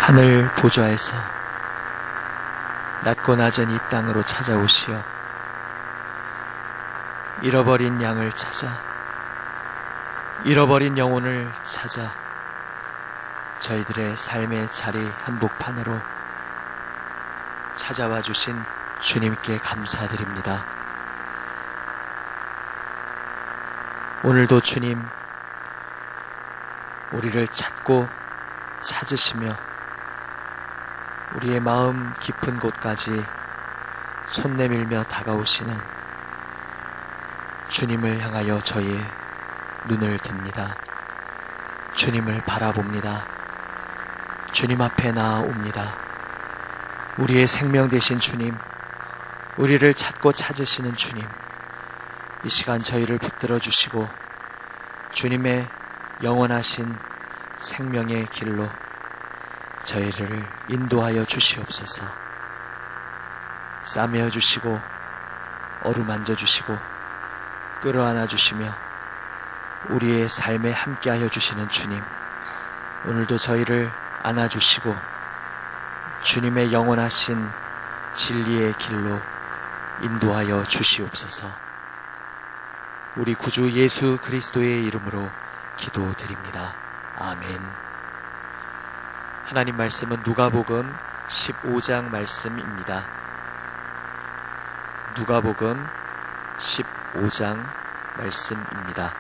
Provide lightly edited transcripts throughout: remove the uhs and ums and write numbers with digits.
하늘 보좌에서 낮고 낮은 이 땅으로 찾아오시어 잃어버린 양을 찾아, 잃어버린 영혼을 찾아 저희들의 삶의 자리 한복판으로 찾아와 주신 주님께 감사드립니다. 오늘도 주님, 우리를 찾고 찾으시며 우리의 마음 깊은 곳까지 손 내밀며 다가오시는 주님을 향하여 저희의 눈을 듭니다. 주님을 바라봅니다. 주님 앞에 나아옵니다. 우리의 생명 되신 주님, 우리를 찾고 찾으시는 주님, 이 시간 저희를 붙들어 주시고 주님의 영원하신 생명의 길로 저희를 인도하여 주시옵소서. 싸매어 주시고 어루만져 주시고 끌어안아 주시며 우리의 삶에 함께하여 주시는 주님, 오늘도 저희를 안아주시고 주님의 영원하신 진리의 길로 인도하여 주시옵소서. 우리 구주 예수 그리스도의 이름으로 기도드립니다. 아멘. 하나님 말씀은 누가복음 15장 말씀입니다. 누가복음 15장 말씀입니다.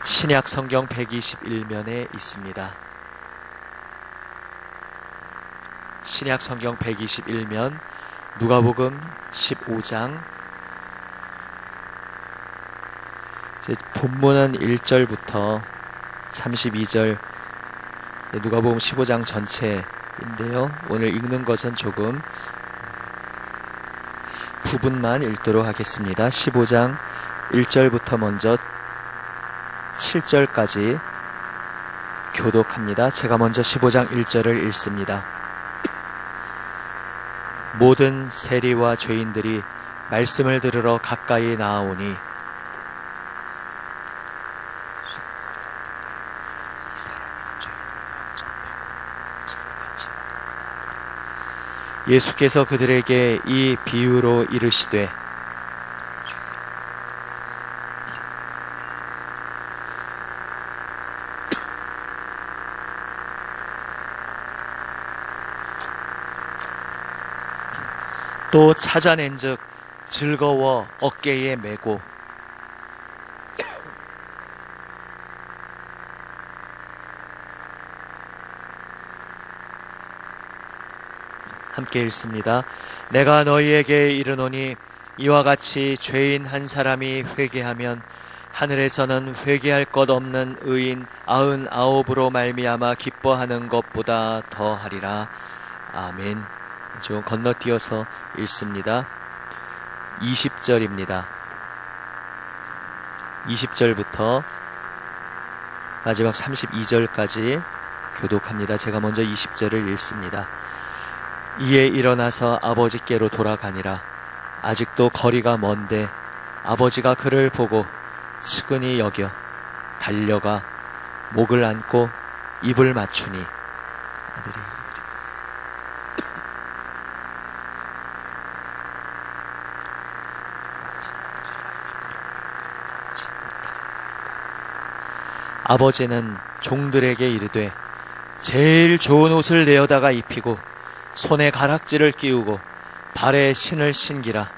신약 성경 121면에 있습니다. 신약 성경 121면 누가복음 15장, 본문은 1절부터 32절, 누가복음 15장 전체인데요. 오늘 읽는 것은 조금 부분만 읽도록 하겠습니다. 15장 1절부터 먼저 7절까지 교독합니다. 제가 먼저 15장 1절을 읽습니다. 모든 세리와 죄인들이 말씀을 들으러 가까이 나아오니 예수께서 그들에게 이 비유로 이르시되 또 찾아낸즉 즐거워 어깨에 메고 함께 읽습니다. 내가 너희에게 이르노니 이와 같이 죄인 한 사람이 회개하면 하늘에서는 회개할 것 없는 의인 99으로 말미암아 기뻐하는 것보다 더하리라. 아멘. 좀 건너뛰어서 읽습니다. 20절입니다. 20절부터 마지막 32절까지 교독합니다. 제가 먼저 20절을 읽습니다. 이에 일어나서 아버지께로 돌아가니라. 아직도 거리가 먼데 아버지가 그를 보고 측은히 여겨 달려가 목을 안고 입을 맞추니 아들이 아버지는 종들에게 이르되 제일 좋은 옷을 내어다가 입히고 손에 가락지를 끼우고 발에 신을 신기라.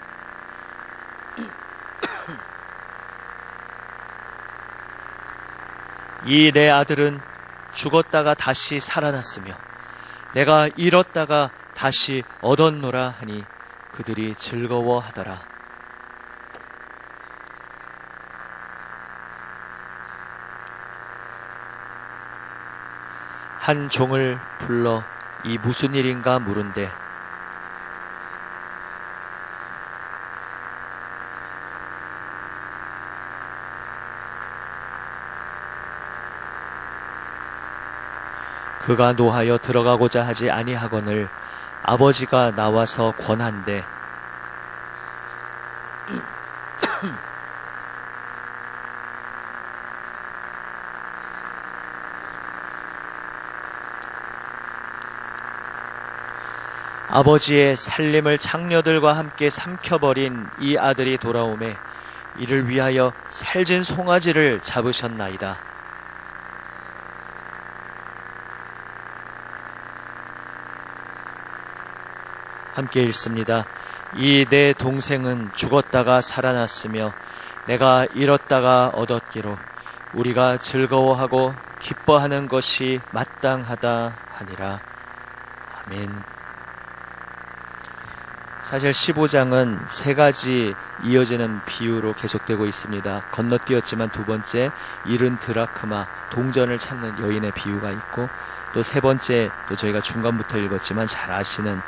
이 내 아들은 죽었다가 다시 살아났으며 내가 잃었다가 다시 얻었노라 하니 그들이 즐거워하더라. 한 종을 불러 이 무슨 일인가 물은데 그가 노하여 들어가고자 하지 아니하거늘 아버지가 나와서 권한대 아버지의 살림을 장녀들과 함께 삼켜버린 이 아들이 돌아오매 이를 위하여 살진 송아지를 잡으셨나이다. 함께 읽습니다. 이 내 동생은 죽었다가 살아났으며 내가 잃었다가 얻었기로 우리가 즐거워하고 기뻐하는 것이 마땅하다 하니라. 아멘. 사실 15장은 세 가지 이어지는 비유로 계속되고 있습니다. 건너뛰었지만 두 번째 잃은 드라크마, 동전을 찾는 여인의 비유가 있고, 또 세 번째, 또 저희가 중간부터 읽었지만 잘 아시는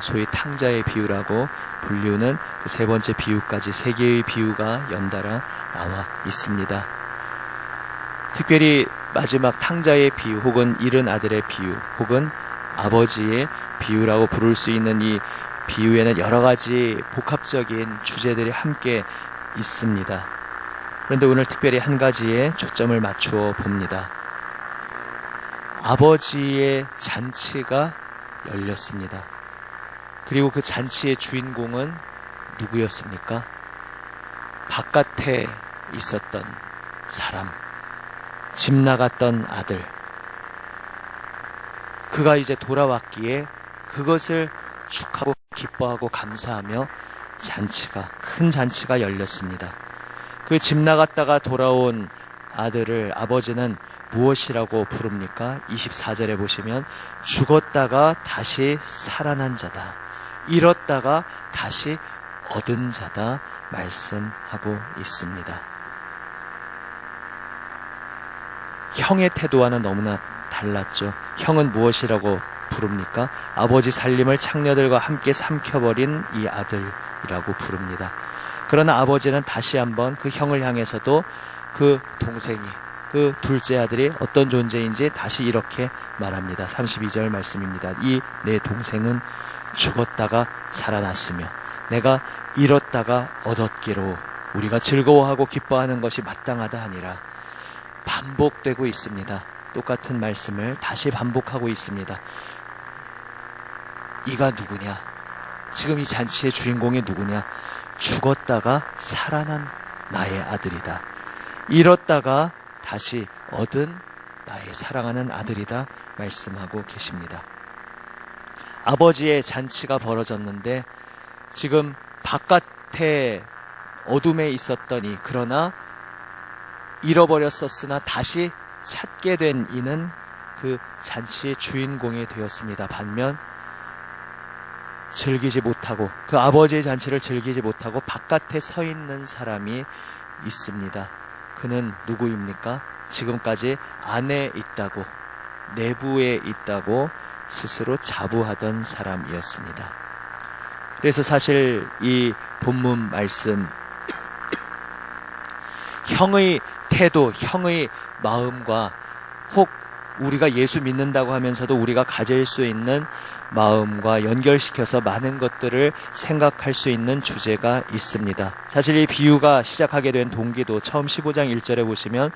소위 탕자의 비유라고 불리우는 그 세 번째 비유까지 세 개의 비유가 연달아 나와 있습니다. 특별히 마지막 탕자의 비유 혹은 잃은 아들의 비유 혹은 아버지의 비유라고 부를 수 있는 이 비유에는 여러 가지 복합적인 주제들이 함께 있습니다. 그런데 오늘 특별히 한 가지에 초점을 맞추어 봅니다. 아버지의 잔치가 열렸습니다. 그리고 그 잔치의 주인공은 누구였습니까? 바깥에 있었던 사람, 집 나갔던 아들. 그가 이제 돌아왔기에 그것을 축하하고 기뻐하고 감사하며 큰 잔치가 열렸습니다. 그 집 나갔다가 돌아온 아들을 아버지는 무엇이라고 부릅니까? 24절에 보시면 죽었다가 다시 살아난 자다. 잃었다가 다시 얻은 자다 말씀하고 있습니다. 형의 태도와는 너무나 달랐죠. 형은 무엇이라고 부릅니까? 아버지 살림을 창녀들과 함께 삼켜버린 이 아들이라고 부릅니다. 그러나 아버지는 다시 한번 그 형을 향해서도 그 동생이, 그 둘째 아들이 어떤 존재인지 다시 이렇게 말합니다. 32절 말씀입니다. 이 내 동생은 죽었다가 살아났으며 내가 잃었다가 얻었기로 우리가 즐거워하고 기뻐하는 것이 마땅하다 하니라. 반복되고 있습니다. 똑같은 말씀을 다시 반복하고 있습니다. 이가 누구냐? 지금 이 잔치의 주인공이 누구냐? 죽었다가 살아난 나의 아들이다. 잃었다가 다시 얻은 나의 사랑하는 아들이다 말씀하고 계십니다. 아버지의 잔치가 벌어졌는데 지금 바깥에 어둠에 있었더니 그러나 잃어버렸었으나 다시 찾게 된 이는 그 잔치의 주인공이 되었습니다. 반면 즐기지 못하고 그 아버지의 잔치를 즐기지 못하고 바깥에 서 있는 사람이 있습니다. 그는 누구입니까? 지금까지 안에 있다고, 내부에 있다고 스스로 자부하던 사람이었습니다. 그래서 사실 이 본문 말씀, 형의 태도, 형의 마음과 혹 우리가 예수 믿는다고 하면서도 우리가 가질 수 있는 마음과 연결시켜서 많은 것들을 생각할 수 있는 주제가 있습니다. 사실 이 비유가 시작하게 된 동기도 처음 15장 1절에 보시면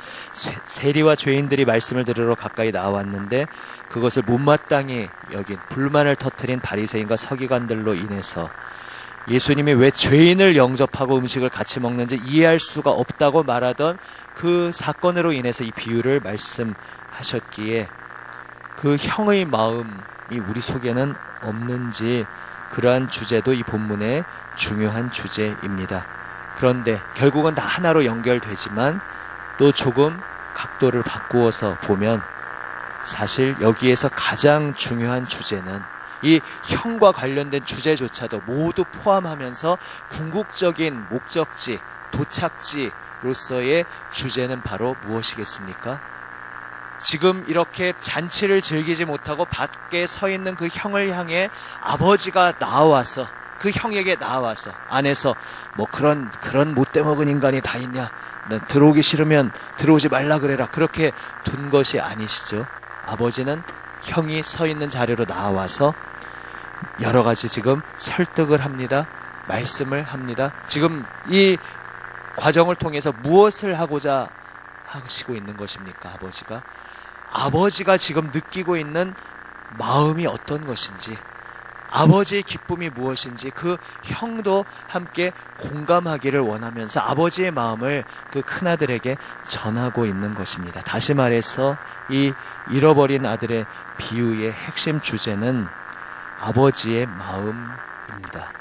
세리와 죄인들이 말씀을 들으러 가까이 나왔는데 그것을 못마땅히 여긴 불만을 터뜨린 바리새인과 서기관들로 인해서 예수님이 왜 죄인을 영접하고 음식을 같이 먹는지 이해할 수가 없다고 말하던 그 사건으로 인해서 이 비유를 말씀하셨기에 그 형의 마음이 우리 속에는 없는지 그러한 주제도 이 본문의 중요한 주제입니다. 그런데 결국은 다 하나로 연결되지만 또 조금 각도를 바꾸어서 보면 사실 여기에서 가장 중요한 주제는 이 형과 관련된 주제조차도 모두 포함하면서 궁극적인 목적지, 도착지로서의 주제는 바로 무엇이겠습니까? 지금 이렇게 잔치를 즐기지 못하고 밖에 서 있는 그 형을 향해 아버지가 나와서 그 형에게 나와서 안에서 뭐 그런 못돼 먹은 인간이 다 있냐? 난 들어오기 싫으면 들어오지 말라 그래라. 그렇게 둔 것이 아니시죠. 아버지는 형이 서 있는 자리로 나와서 여러 가지 지금 설득을 합니다. 말씀을 합니다. 지금 이 과정을 통해서 무엇을 하고자 하시고 있는 것입니까? 아버지가 지금 느끼고 있는 마음이 어떤 것인지 아버지의 기쁨이 무엇인지 그 형도 함께 공감하기를 원하면서 아버지의 마음을 그 큰아들에게 전하고 있는 것입니다. 다시 말해서 이 잃어버린 아들의 비유의 핵심 주제는 아버지의 마음입니다.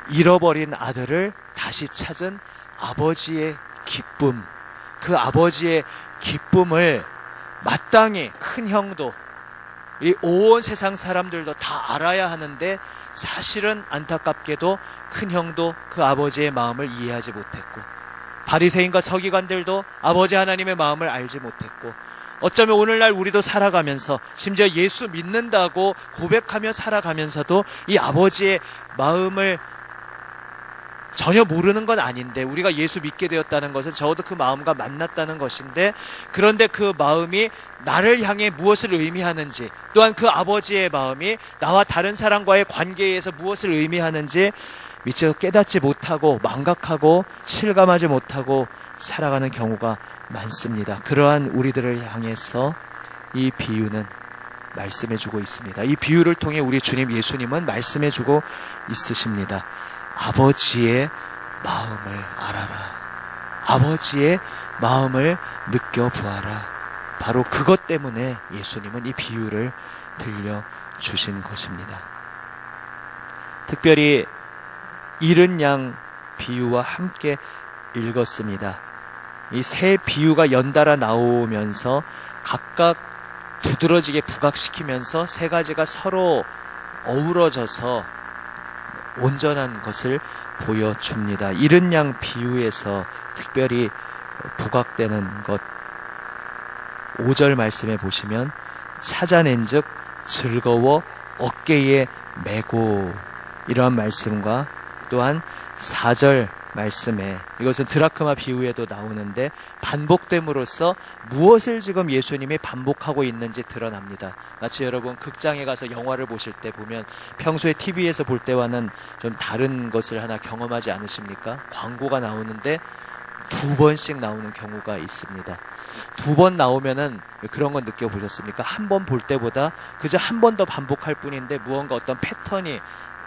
잃어버린 아들을 다시 찾은 아버지의 기쁨, 그 아버지의 기쁨을 마땅히 큰 형도 이 온 세상 사람들도 다 알아야 하는데 사실은 안타깝게도 큰 형도 그 아버지의 마음을 이해하지 못했고 바리새인과 서기관들도 아버지 하나님의 마음을 알지 못했고 어쩌면 오늘날 우리도 살아가면서 심지어 예수 믿는다고 고백하며 살아가면서도 이 아버지의 마음을 전혀 모르는 건 아닌데 우리가 예수 믿게 되었다는 것은 적어도 그 마음과 만났다는 것인데 그런데 그 마음이 나를 향해 무엇을 의미하는지 또한 그 아버지의 마음이 나와 다른 사람과의 관계에서 무엇을 의미하는지 미처 깨닫지 못하고 망각하고 실감하지 못하고 살아가는 경우가 많습니다. 그러한 우리들을 향해서 이 비유는 말씀해주고 있습니다. 이 비유를 통해 우리 주님 예수님은 말씀해주고 있으십니다. 아버지의 마음을 알아라. 아버지의 마음을 느껴보아라. 바로 그것 때문에 예수님은 이 비유를 들려주신 것입니다. 특별히 잃은 양 비유와 함께 읽었습니다. 이 세 비유가 연달아 나오면서 각각 두드러지게 부각시키면서 세 가지가 서로 어우러져서 온전한 것을 보여줍니다. 잃은 양 비유에서 특별히 부각되는 것 5절 말씀에 보시면 찾아낸 즉 즐거워 어깨에 메고 이러한 말씀과 또한 4절 말씀에 이것은 드라크마 비유에도 나오는데 반복됨으로써 무엇을 지금 예수님이 반복하고 있는지 드러납니다. 마치 여러분 극장에 가서 영화를 보실 때 보면 평소에 TV에서 볼 때와는 좀 다른 것을 하나 경험하지 않으십니까? 광고가 나오는데 2번씩 나오는 경우가 있습니다. 2번 나오면은 그런 건 느껴보셨습니까? 한 번 볼 때보다 그저 한 번 더 반복할 뿐인데 무언가 어떤 패턴이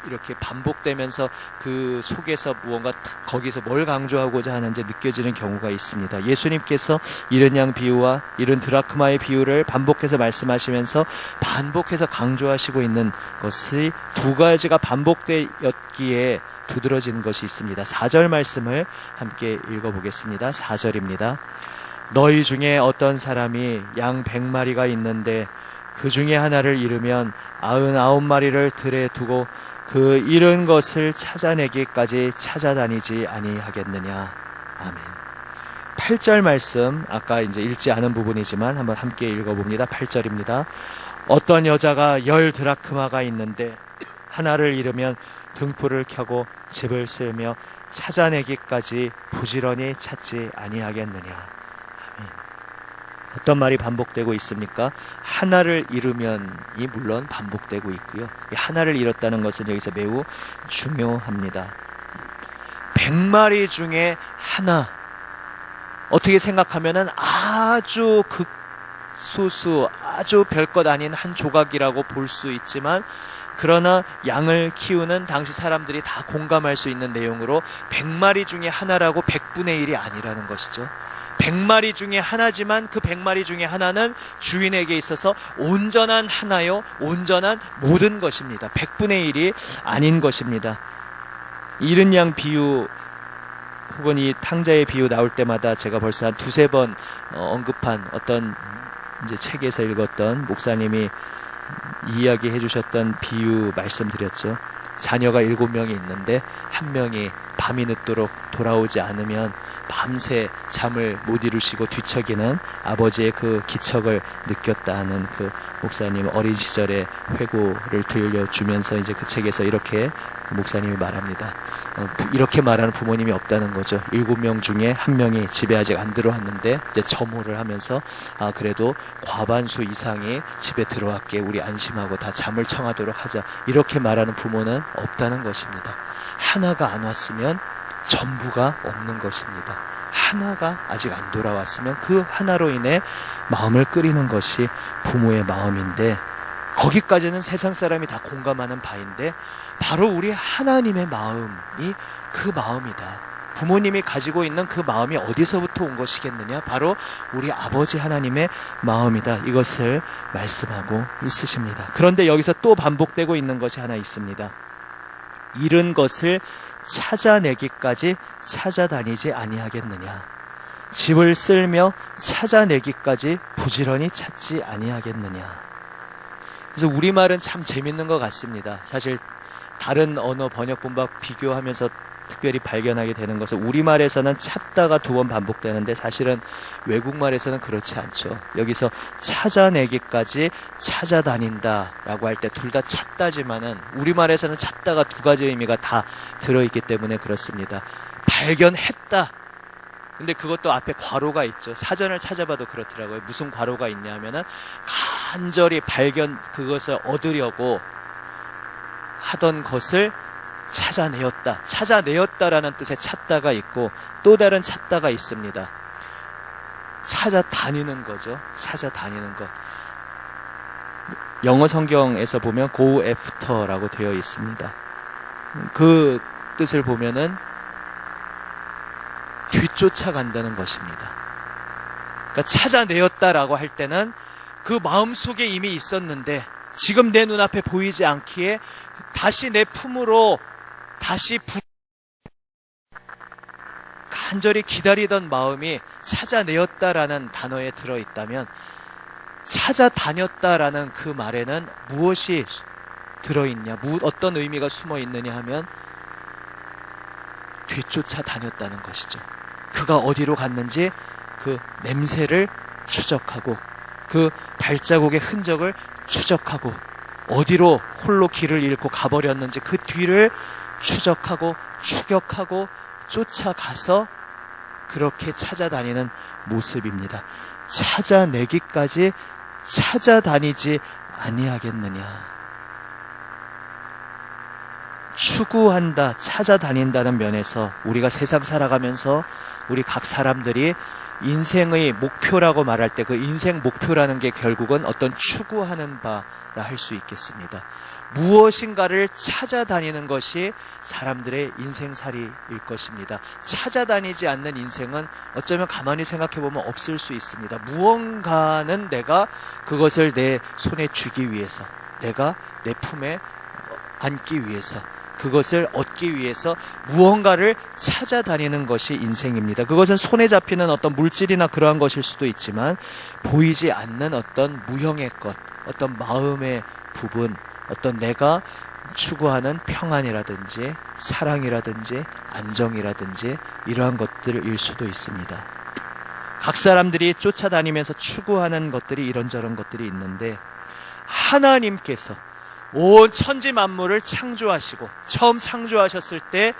이렇게 반복되면서 그 속에서 무언가 거기서 뭘 강조하고자 하는지 느껴지는 경우가 있습니다. 예수님께서 잃은 양 비유와 잃은 드라크마의 비유를 반복해서 말씀하시면서 반복해서 강조하시고 있는 것이 두 가지가 반복되었기에 두드러진 것이 있습니다. 4절 말씀을 함께 읽어보겠습니다. 4절입니다. 너희 중에 어떤 사람이 양 100마리가 있는데 그 중에 하나를 잃으면 99마리를 들에 두고 그 잃은 것을 찾아내기까지 찾아다니지 아니하겠느냐. 아멘. 8절 말씀 아까 이제 읽지 않은 부분이지만 한번 함께 읽어봅니다. 8절입니다. 어떤 여자가 10드라크마가 있는데 하나를 잃으면 등불을 켜고 집을 쓸며 찾아내기까지 부지런히 찾지 아니하겠느냐. 어떤 말이 반복되고 있습니까? 하나를 잃으면이 물론 반복되고 있고요. 이 하나를 잃었다는 것은 여기서 매우 중요합니다. 100마리 중에 하나. 어떻게 생각하면은 아주 극소수, 아주 별것 아닌 한 조각이라고 볼 수 있지만 그러나 양을 키우는 당시 사람들이 다 공감할 수 있는 내용으로 100마리 중에 하나라고 100분의 1이 아니라는 것이죠. 100마리 중에 하나지만 그 100마리 중에 하나는 주인에게 있어서 온전한 하나요, 온전한 모든 것입니다. 100분의 1이 아닌 것입니다. 잃은 양 비유 혹은 이 탕자의 비유 나올 때마다 제가 벌써 한 2-3번 언급한 어떤 이제 책에서 읽었던 목사님이 이야기해 주셨던 비유 말씀드렸죠. 자녀가 7명이 있는데 한 명이 밤이 늦도록 돌아오지 않으면 밤새 잠을 못 이루시고 뒤척이는 아버지의 그 기척을 느꼈다 하는 그 목사님 어린 시절의 회고를 들려주면서 이제 그 책에서 이렇게 목사님이 말합니다. 이렇게 말하는 부모님이 없다는 거죠. 7명 중에 1명이 집에 아직 안 들어왔는데 이제 점호를 하면서 그래도 과반수 이상이 집에 들어왔기에 우리 안심하고 다 잠을 청하도록 하자. 이렇게 말하는 부모는 없다는 것입니다. 하나가 안 왔으면 전부가 없는 것입니다. 하나가 아직 안 돌아왔으면 그 하나로 인해 마음을 끓이는 것이 부모의 마음인데 거기까지는 세상 사람이 다 공감하는 바인데 바로 우리 하나님의 마음이 그 마음이다. 부모님이 가지고 있는 그 마음이 어디서부터 온 것이겠느냐? 바로 우리 아버지 하나님의 마음이다. 이것을 말씀하고 있으십니다. 그런데 여기서 또 반복되고 있는 것이 하나 있습니다. 잃은 것을 찾아내기까지 찾아다니지 아니하겠느냐? 집을 쓸며 찾아내기까지 부지런히 찾지 아니하겠느냐? 그래서 우리말은 참 재밌는 것 같습니다. 사실 다른 언어 번역본과 비교하면서 특별히 발견하게 되는 것은 우리말에서는 찾다가 2번 반복되는데 사실은 외국말에서는 그렇지 않죠. 여기서 찾아내기까지 찾아다닌다라고 할 때 둘 다 찾다지만은 우리말에서는 찾다가 2가지 의미가 다 들어있기 때문에 그렇습니다. 발견했다. 근데 그것도 앞에 괄호가 있죠. 사전을 찾아봐도 그렇더라고요. 무슨 괄호가 있냐 하면은 간절히 그것을 얻으려고 하던 것을 찾아내었다. 찾아내었다라는 뜻의 찾다가 있고 또 다른 찾다가 있습니다. 찾아다니는 거죠. 찾아다니는 것. 영어 성경에서 보면 go after라고 되어 있습니다. 그 뜻을 보면은 뒤쫓아간다는 것입니다. 그러니까 찾아내었다라고 할 때는 그 마음속에 이미 있었는데 지금 내 눈앞에 보이지 않기에 다시 내 품으로 다시 간절히 기다리던 마음이 찾아내었다라는 단어에 들어있다면 찾아다녔다라는 그 말에는 무엇이 들어있냐, 어떤 의미가 숨어 있느냐 하면 뒤쫓아 다녔다는 것이죠. 그가 어디로 갔는지 그 냄새를 추적하고 그 발자국의 흔적을 추적하고 어디로 홀로 길을 잃고 가버렸는지 그 뒤를 추적하고 추격하고 쫓아가서 그렇게 찾아다니는 모습입니다. 찾아내기까지 찾아다니지 아니하겠느냐. 추구한다, 찾아다닌다는 면에서 우리가 세상 살아가면서 우리 각 사람들이 인생의 목표라고 말할 때 그 인생 목표라는 게 결국은 어떤 추구하는 바라 할 수 있겠습니다. 무엇인가를 찾아다니는 것이 사람들의 인생살이일 것입니다. 찾아다니지 않는 인생은 어쩌면 가만히 생각해보면 없을 수 있습니다. 무언가는 내가 그것을 내 손에 쥐기 위해서, 내가 내 품에 안기 위해서, 그것을 얻기 위해서 무언가를 찾아다니는 것이 인생입니다. 그것은 손에 잡히는 어떤 물질이나 그러한 것일 수도 있지만 보이지 않는 어떤 무형의 것, 어떤 마음의 부분, 어떤 내가 추구하는 평안이라든지 사랑이라든지 안정이라든지 이러한 것들일 수도 있습니다. 각 사람들이 쫓아다니면서 추구하는 것들이 이런저런 것들이 있는데 하나님께서 온 천지 만물을 창조하시고 처음 창조하셨을 때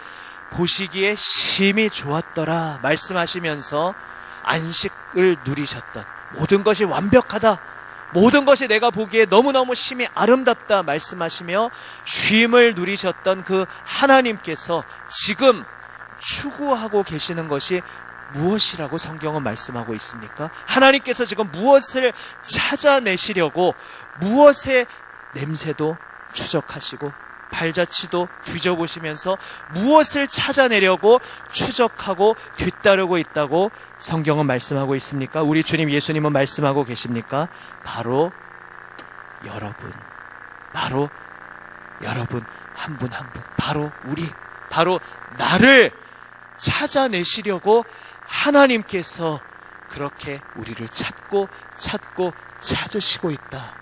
보시기에 심히 좋았더라 말씀하시면서 안식을 누리셨던, 모든 것이 완벽하다, 모든 것이 내가 보기에 너무너무 심히 아름답다 말씀하시며 쉼을 누리셨던 그 하나님께서 지금 추구하고 계시는 것이 무엇이라고 성경은 말씀하고 있습니까? 하나님께서 지금 무엇을 찾아내시려고 무엇의 냄새도 추적하시고 발자취도 뒤져보시면서 무엇을 찾아내려고 추적하고 뒤따르고 있다고 성경은 말씀하고 있습니까? 우리 주님 예수님은 말씀하고 계십니까? 바로 여러분, 바로 여러분 한 분 한 분, 바로 우리, 바로 나를 찾아내시려고 하나님께서 그렇게 우리를 찾고 찾으시고 있다.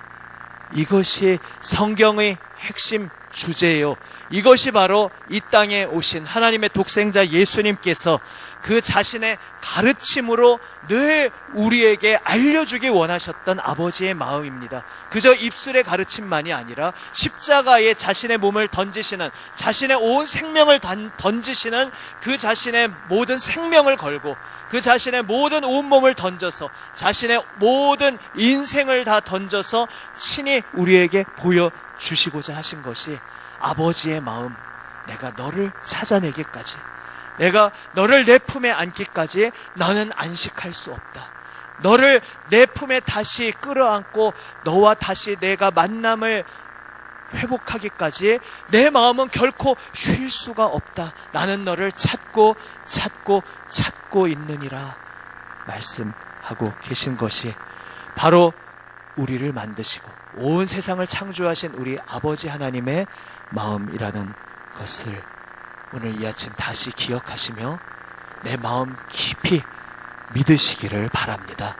이것이 성경의 핵심 주제예요. 이것이 바로 이 땅에 오신 하나님의 독생자 예수님께서 그 자신의 가르침으로 늘 우리에게 알려주기 원하셨던 아버지의 마음입니다. 그저 입술의 가르침만이 아니라 십자가에 자신의 몸을 던지시는, 자신의 온 생명을 던지시는, 그 자신의 모든 생명을 걸고 그 자신의 모든 온몸을 던져서 자신의 모든 인생을 다 던져서 친히 우리에게 보여주시고자 하신 것이 아버지의 마음, 내가 너를 찾아내기까지, 내가 너를 내 품에 안기까지 너는 안식할 수 없다. 너를 내 품에 다시 끌어안고 너와 다시 내가 만남을 회복하기까지 내 마음은 결코 쉴 수가 없다. 나는 너를 찾고 있느니라 말씀하고 계신 것이 바로 우리를 만드시고 온 세상을 창조하신 우리 아버지 하나님의 마음이라는 것을 오늘 이 아침 다시 기억하시며 내 마음 깊이 믿으시기를 바랍니다.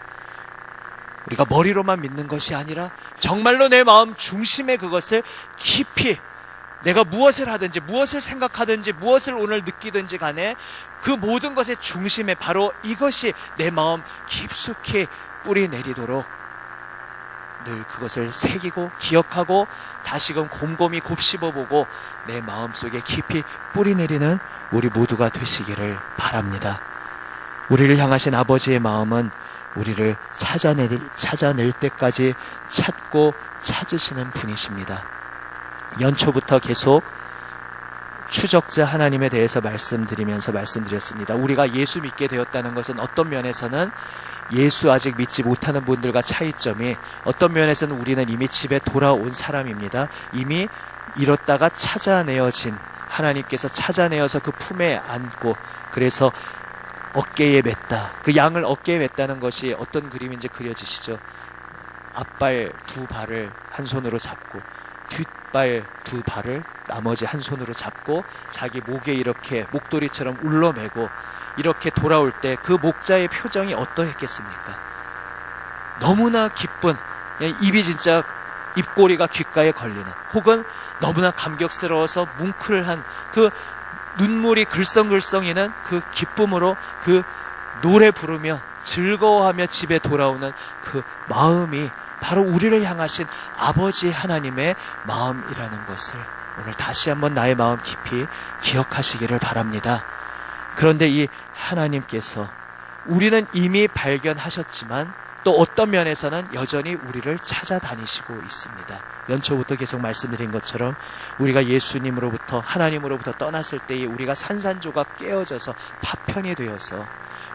우리가 머리로만 믿는 것이 아니라 정말로 내 마음 중심에 그것을 깊이 내가 무엇을 하든지 무엇을 생각하든지 무엇을 오늘 느끼든지 간에 그 모든 것의 중심에 바로 이것이 내 마음 깊숙이 뿌리 내리도록 늘 그것을 새기고 기억하고 다시금 곰곰이 곱씹어보고 내 마음속에 깊이 뿌리 내리는 우리 모두가 되시기를 바랍니다. 우리를 향하신 아버지의 마음은 우리를 찾아낼 때까지 찾고 찾으시는 분이십니다. 연초부터 계속 추적자 하나님에 대해서 말씀드렸습니다. 우리가 예수 믿게 되었다는 것은 어떤 면에서는 예수 아직 믿지 못하는 분들과 차이점이 어떤 면에서는 우리는 이미 집에 돌아온 사람입니다. 이미 잃었다가 찾아내어진 하나님께서 찾아내어서 그 품에 안고 그래서 어깨에 맸다. 그 양을 어깨에 맸다는 것이 어떤 그림인지 그려지시죠? 앞발 두 발을 한 손으로 잡고 뒷발 두 발을 나머지 한 손으로 잡고 자기 목에 이렇게 목도리처럼 울러매고 이렇게 돌아올 때 그 목자의 표정이 어떠했겠습니까? 너무나 기쁜, 입이 진짜 입꼬리가 귓가에 걸리는, 혹은 너무나 감격스러워서 뭉클한 그 눈물이 글썽글썽이는 그 기쁨으로 그 노래 부르며 즐거워하며 집에 돌아오는 그 마음이 바로 우리를 향하신 아버지 하나님의 마음이라는 것을 오늘 다시 한번 나의 마음 깊이 기억하시기를 바랍니다. 그런데 이 하나님께서 우리는 이미 발견하셨지만 또 어떤 면에서는 여전히 우리를 찾아다니시고 있습니다. 연초부터 계속 말씀드린 것처럼 우리가 예수님으로부터 하나님으로부터 떠났을 때에 우리가 산산조각 깨어져서 파편이 되어서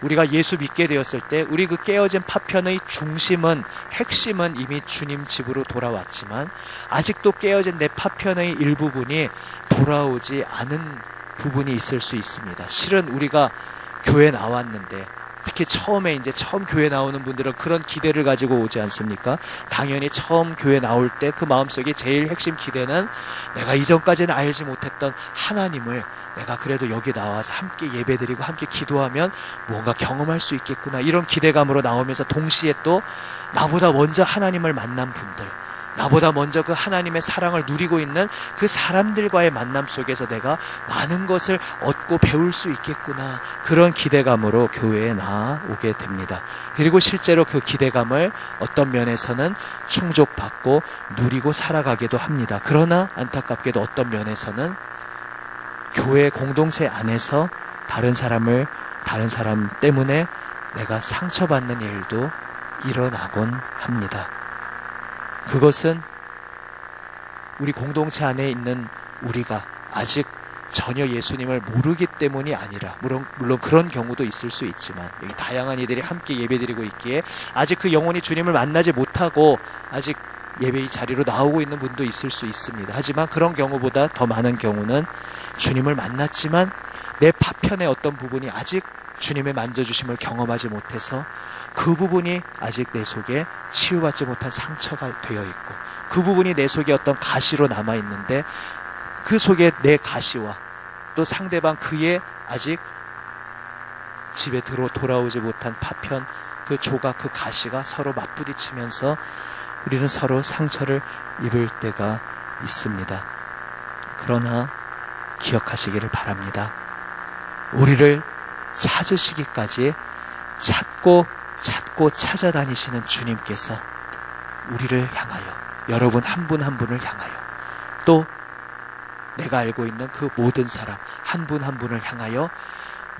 우리가 예수 믿게 되었을 때 우리 그 깨어진 파편의 중심은 핵심은 이미 주님 집으로 돌아왔지만 아직도 깨어진 내 파편의 일부분이 돌아오지 않은 부분이 있을 수 있습니다. 실은 우리가 교회 나왔는데 특히 처음 교회 나오는 분들은 그런 기대를 가지고 오지 않습니까? 당연히 처음 교회 나올 때 그 마음속에 제일 핵심 기대는 내가 이전까지는 알지 못했던 하나님을 내가 그래도 여기 나와서 함께 예배드리고 함께 기도하면 뭔가 경험할 수 있겠구나 이런 기대감으로 나오면서 동시에 또 나보다 먼저 하나님을 만난 분들 나보다 먼저 그 하나님의 사랑을 누리고 있는 그 사람들과의 만남 속에서 내가 많은 것을 얻고 배울 수 있겠구나. 그런 기대감으로 교회에 나오게 됩니다. 그리고 실제로 그 기대감을 어떤 면에서는 충족받고 누리고 살아가기도 합니다. 그러나 안타깝게도 어떤 면에서는 교회 공동체 안에서 다른 사람 때문에 내가 상처받는 일도 일어나곤 합니다. 그것은 우리 공동체 안에 있는 우리가 아직 전혀 예수님을 모르기 때문이 아니라 물론 그런 경우도 있을 수 있지만 여기 다양한 이들이 함께 예배드리고 있기에 아직 그 영혼이 주님을 만나지 못하고 아직 예배의 자리로 나오고 있는 분도 있을 수 있습니다. 하지만 그런 경우보다 더 많은 경우는 주님을 만났지만 내 파편의 어떤 부분이 아직 주님의 만져주심을 경험하지 못해서 그 부분이 아직 내 속에 치유받지 못한 상처가 되어 있고 그 부분이 내 속에 어떤 가시로 남아있는데 그 속에 내 가시와 또 상대방 그의 아직 집에 돌아오지 못한 파편 그 조각 그 가시가 서로 맞부딪히면서 우리는 서로 상처를 입을 때가 있습니다. 그러나 기억하시기를 바랍니다. 우리를 찾으시기까지 찾고 찾아다니시는 주님께서 우리를 향하여 여러분 한 분 한 분을 향하여 또 내가 알고 있는 그 모든 사람 한 분 한 분을 향하여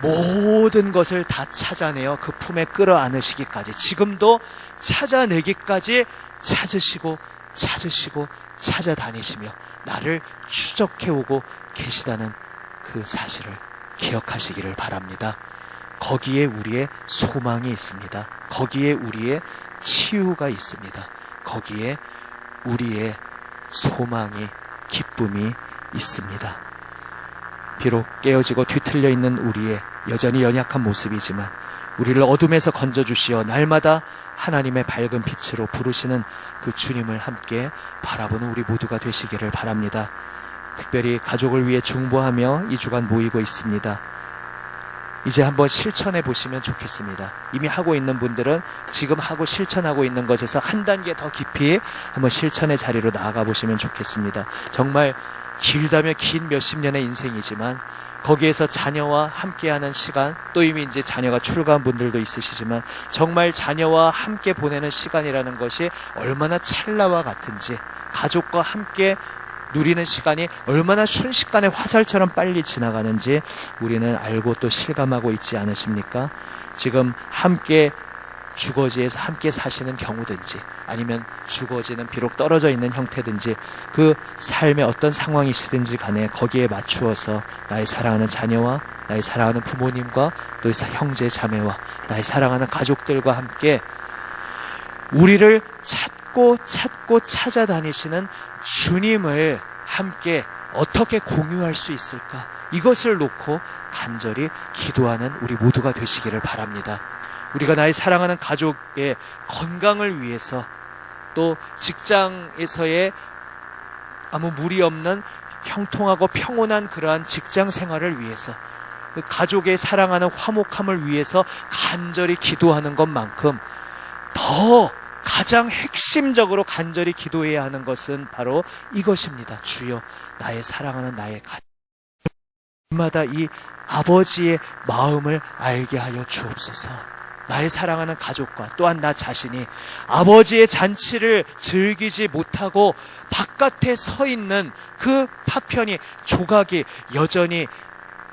모든 것을 다 찾아내어 그 품에 끌어안으시기까지 지금도 찾아내기까지 찾으시고 찾아다니시며 나를 추적해오고 계시다는 그 사실을 기억하시기를 바랍니다. 거기에 우리의 소망이 있습니다. 거기에 우리의 치유가 있습니다. 거기에 우리의 소망이, 기쁨이 있습니다. 비록 깨어지고 뒤틀려 있는 우리의 여전히 연약한 모습이지만 우리를 어둠에서 건져주시어 날마다 하나님의 밝은 빛으로 부르시는 그 주님을 함께 바라보는 우리 모두가 되시기를 바랍니다. 특별히 가족을 위해 중보하며 이 주간 모이고 있습니다. 이제 한번 실천해 보시면 좋겠습니다. 이미 하고 있는 분들은 지금 하고 실천하고 있는 것에서 한 단계 더 깊이 한번 실천의 자리로 나아가 보시면 좋겠습니다. 정말 길다면 긴 몇십 년의 인생이지만 거기에서 자녀와 함께하는 시간, 또 이미 이제 자녀가 출가한 분들도 있으시지만 정말 자녀와 함께 보내는 시간이라는 것이 얼마나 찰나와 같은지, 가족과 함께 누리는 시간이 얼마나 순식간에 화살처럼 빨리 지나가는지 우리는 알고 또 실감하고 있지 않으십니까? 지금 함께 주거지에서 함께 사시는 경우든지 아니면 주거지는 비록 떨어져 있는 형태든지 그 삶의 어떤 상황이시든지 간에 거기에 맞추어서 나의 사랑하는 자녀와 나의 사랑하는 부모님과 또 형제 자매와 나의 사랑하는 가족들과 함께 우리를 찾고 찾아다니시는 주님을 함께 어떻게 공유할 수 있을까? 이것을 놓고 간절히 기도하는 우리 모두가 되시기를 바랍니다. 우리가 나의 사랑하는 가족의 건강을 위해서, 또 직장에서의 아무 무리 없는 형통하고 평온한 그러한 직장 생활을 위해서, 그 가족의 사랑하는 화목함을 위해서 간절히 기도하는 것만큼 더 가장 핵심적으로 간절히 기도해야 하는 것은 바로 이것입니다. 주여, 나의 사랑하는 나의 가족, 마다 이 아버지의 마음을 알게 하여 주옵소서. 나의 사랑하는 가족과 또한 나 자신이 아버지의 잔치를 즐기지 못하고 바깥에 서 있는 그 파편이, 조각이 여전히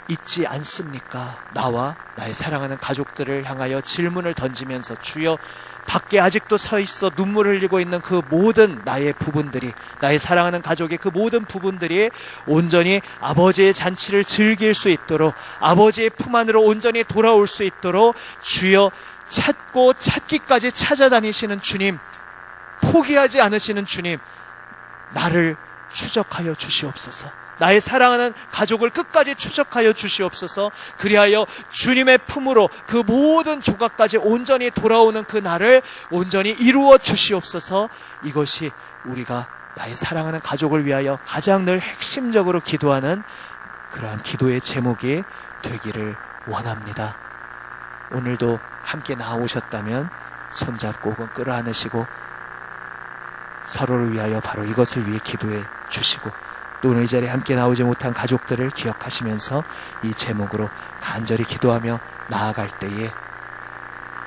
있지 않습니까? 나와 나의 사랑하는 가족들을 향하여 질문을 던지면서 주여, 밖에 아직도 서 있어 눈물을 흘리고 있는 그 모든 나의 부분들이, 나의 사랑하는 가족의 그 모든 부분들이 온전히 아버지의 잔치를 즐길 수 있도록, 아버지의 품 안으로 온전히 돌아올 수 있도록 주여, 찾고 찾기까지 찾아다니시는 주님, 포기하지 않으시는 주님, 나를 추적하여 주시옵소서. 나의 사랑하는 가족을 끝까지 추적하여 주시옵소서. 그리하여 주님의 품으로 그 모든 조각까지 온전히 돌아오는 그 날을 온전히 이루어 주시옵소서. 이것이 우리가 나의 사랑하는 가족을 위하여 가장 늘 핵심적으로 기도하는 그러한 기도의 제목이 되기를 원합니다. 오늘도 함께 나오셨다면 손잡고 혹은 끌어안으시고 서로를 위하여 바로 이것을 위해 기도해 주시고, 또 오늘 이 자리에 함께 나오지 못한 가족들을 기억하시면서 이 제목으로 간절히 기도하며 나아갈 때에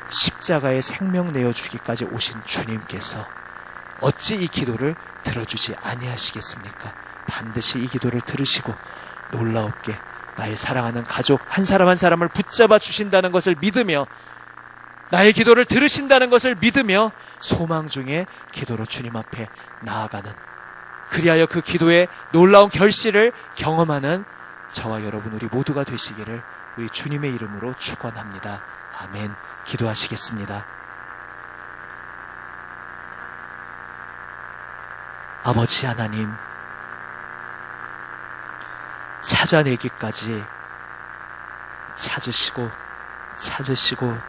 십자가에 생명 내어주기까지 오신 주님께서 어찌 이 기도를 들어주지 아니하시겠습니까? 반드시 이 기도를 들으시고 놀라웁게 나의 사랑하는 가족 한 사람 한 사람을 붙잡아 주신다는 것을 믿으며, 나의 기도를 들으신다는 것을 믿으며 소망 중에 기도로 주님 앞에 나아가는, 그리하여 그 기도의 놀라운 결실을 경험하는 저와 여러분 우리 모두가 되시기를 우리 주님의 이름으로 축원합니다. 아멘. 기도하시겠습니다. 아버지 하나님, 찾아내기까지 찾으시고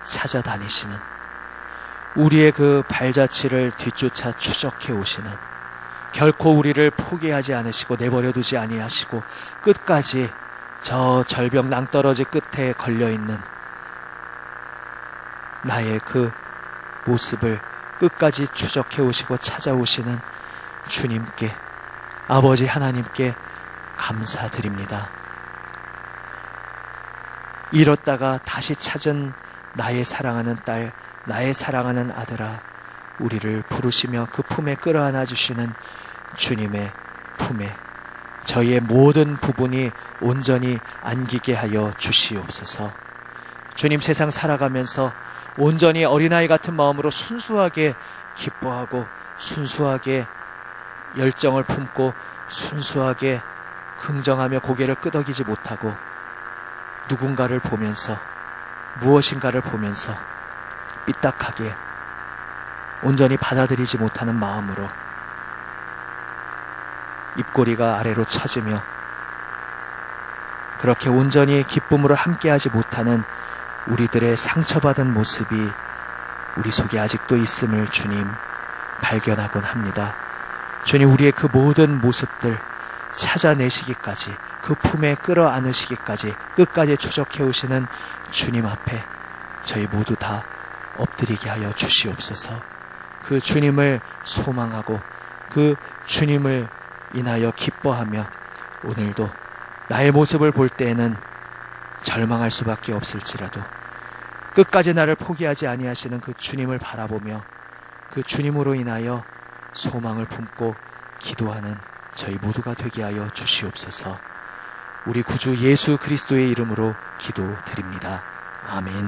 찾아다니시는 우리의 그 발자취를 뒤쫓아 추적해 오시는, 결코 우리를 포기하지 않으시고 내버려 두지 아니하시고 끝까지 저 절벽 낭떠러지 끝에 걸려있는 나의 그 모습을 끝까지 추적해 오시고 찾아오시는 주님께, 아버지 하나님께 감사드립니다. 잃었다가 다시 찾은 나의 사랑하는 딸, 나의 사랑하는 아들아, 우리를 부르시며 그 품에 끌어안아 주시는 주님의 품에 저희의 모든 부분이 온전히 안기게 하여 주시옵소서. 주님, 세상 살아가면서 온전히 어린아이 같은 마음으로 순수하게 기뻐하고 순수하게 열정을 품고 순수하게 긍정하며 고개를 끄덕이지 못하고 누군가를 보면서 무엇인가를 보면서 삐딱하게 온전히 받아들이지 못하는 마음으로 입꼬리가 아래로 처지며 그렇게 온전히 기쁨으로 함께하지 못하는 우리들의 상처받은 모습이 우리 속에 아직도 있음을 주님 발견하곤 합니다. 주님, 우리의 그 모든 모습들 찾아내시기까지, 그 품에 끌어안으시기까지 끝까지 추적해 오시는 주님 앞에 저희 모두 다 엎드리게 하여 주시옵소서. 그 주님을 소망하고 그 주님을 인하여 기뻐하며 오늘도 나의 모습을 볼 때에는 절망할 수밖에 없을지라도 끝까지 나를 포기하지 아니하시는 그 주님을 바라보며 그 주님으로 인하여 소망을 품고 기도하는 저희 모두가 되게 하여 주시옵소서. 우리 구주 예수 그리스도의 이름으로 기도드립니다. 아멘.